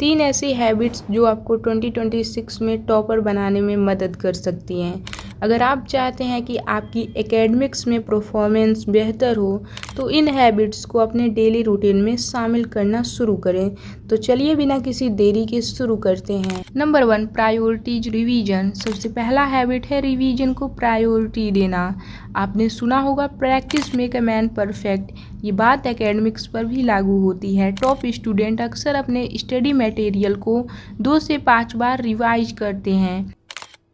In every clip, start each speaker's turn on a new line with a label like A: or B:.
A: 3 ऐसी हैबिट्स जो आपको 2026 में टॉपर बनाने में मदद कर सकती हैं। अगर आप चाहते हैं कि आपकी एकेडमिक्स में परफॉर्मेंस बेहतर हो तो इन हैबिट्स को अपने डेली रूटीन में शामिल करना शुरू करें। तो चलिए बिना किसी देरी के शुरू करते हैं। Number 1, priorities revision. सबसे पहला हैबिट है रिवीजन को प्रायोरिटी देना। आपने सुना होगा practice make a man perfect. ये बात एकेडमिक्स पर भी लागू होती है। टॉप स्टूडेंट अक्सर अपने स्टडी मटेरियल को 2 से 5 बार रिवाइज करते हैं।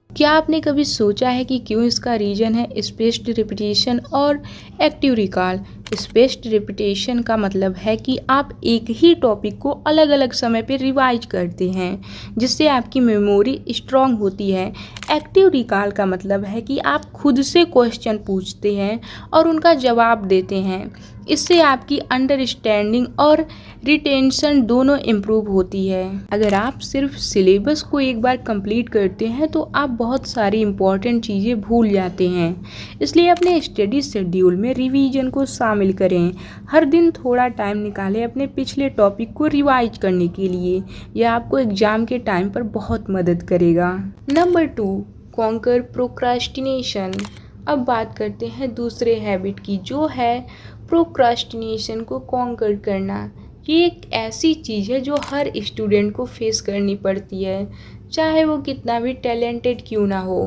A: क्या आपने कभी सोचा है कि क्यों? इसका रीज़न है स्पेस्ड रिपीटेशन और एक्टिव रिकॉल। स्पेस्ड रिपीटेशन का मतलब है कि आप एक ही टॉपिक को अलग अलग समय पर रिवाइज करते हैं, जिससे आपकी मेमोरी स्ट्रांग होती है। एक्टिव रिकॉल का मतलब है कि आप खुद से क्वेश्चन पूछते हैं और उनका जवाब देते हैं। इससे आपकी अंडरस्टैंडिंग और रिटेंशन दोनों इम्प्रूव होती है। अगर आप सिर्फ सिलेबस को एक बार कंप्लीट करते हैं तो आप बहुत सारी इम्पॉर्टेंट चीज़ें भूल जाते हैं। इसलिए अपने स्टडी शेड्यूल में रिवीजन को शामिल करें। हर दिन थोड़ा टाइम निकालें अपने पिछले टॉपिक को रिवाइज करने के लिए। यह आपको एग्ज़ाम के टाइम पर बहुत मदद करेगा। Number 2, conquer procrastination. अब बात करते हैं दूसरे हैबिट की, जो है प्रोक्रास्टिनेशन को कॉन्कर करना। ये एक ऐसी चीज़ है जो हर स्टूडेंट को फेस करनी पड़ती है, चाहे वो कितना भी टैलेंटेड क्यों ना हो।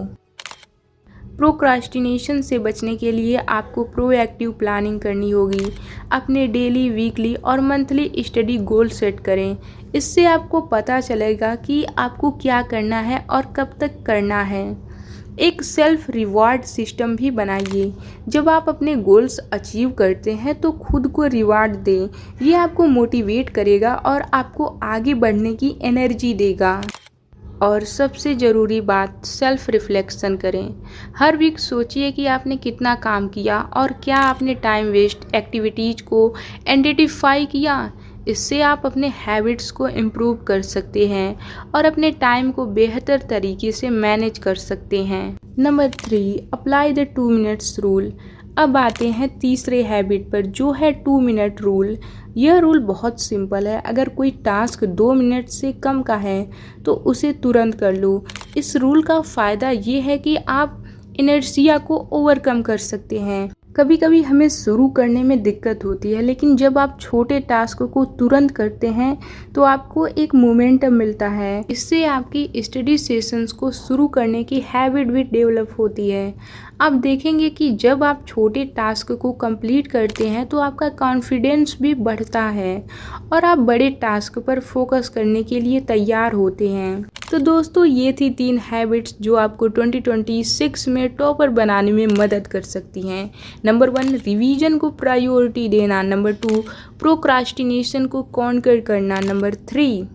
A: प्रोक्रास्टिनेशन से बचने के लिए आपको प्रोएक्टिव प्लानिंग करनी होगी। अपने डेली, वीकली और मंथली स्टडी गोल सेट करें। इससे आपको पता चलेगा कि आपको क्या करना है और कब तक करना है। एक सेल्फ रिवार्ड सिस्टम भी बनाइए। जब आप अपने गोल्स अचीव करते हैं तो खुद को रिवार्ड दें। ये आपको मोटिवेट करेगा और आपको आगे बढ़ने की एनर्जी देगा। और सबसे ज़रूरी बात, सेल्फ रिफ्लेक्शन करें। हर वीक सोचिए कि आपने कितना काम किया और क्या आपने टाइम वेस्ट एक्टिविटीज़ को आइडेंटिफाई किया। इससे आप अपने हैबिट्स को इम्प्रूव कर सकते हैं और अपने टाइम को बेहतर तरीके से मैनेज कर सकते हैं। Number 3, apply the 2 minutes rule. अब आते हैं तीसरे हैबिट पर, जो है 2 मिनट रूल। यह रूल बहुत सिंपल है। अगर कोई टास्क 2 मिनट से कम का है तो उसे तुरंत कर लो। इस रूल का फ़ायदा ये है कि आप इनर्शिया को ओवरकम कर सकते हैं। कभी कभी हमें शुरू करने में दिक्कत होती है, लेकिन जब आप छोटे टास्क को तुरंत करते हैं तो आपको एक मोमेंटम मिलता है। इससे आपकी स्टडी सेशंस को शुरू करने की हैबिट भी डेवलप होती है। आप देखेंगे कि जब आप छोटे टास्क को कंप्लीट करते हैं तो आपका कॉन्फिडेंस भी बढ़ता है और आप बड़े टास्क पर फोकस करने के लिए तैयार होते हैं। तो दोस्तों, ये थी 3 हैबिट्स जो आपको 2026 में टॉपर बनाने में मदद कर सकती हैं। नंबर 1, रिवीजन को प्रायोरिटी देना। नंबर 2, प्रोक्रास्टिनेशन को कॉन्कर करना। नंबर 3,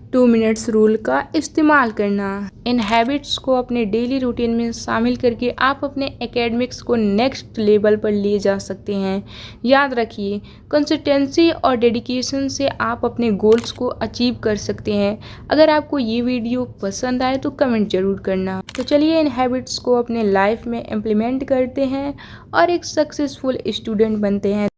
A: 2 मिनट्स रूल का इस्तेमाल करना। इन हैबिट्स को अपने डेली रूटीन में शामिल करके आप अपने एकेडमिक्स को नेक्स्ट लेवल पर ले जा सकते हैं। याद रखिए, कंसिस्टेंसी और डेडिकेशन से आप अपने गोल्स को अचीव कर सकते हैं। अगर आपको ये वीडियो पसंद आए तो कमेंट जरूर करना। तो चलिए इन हैबिट्स को अपने लाइफ में इम्प्लीमेंट करते हैं और एक सक्सेसफुल स्टूडेंट बनते हैं।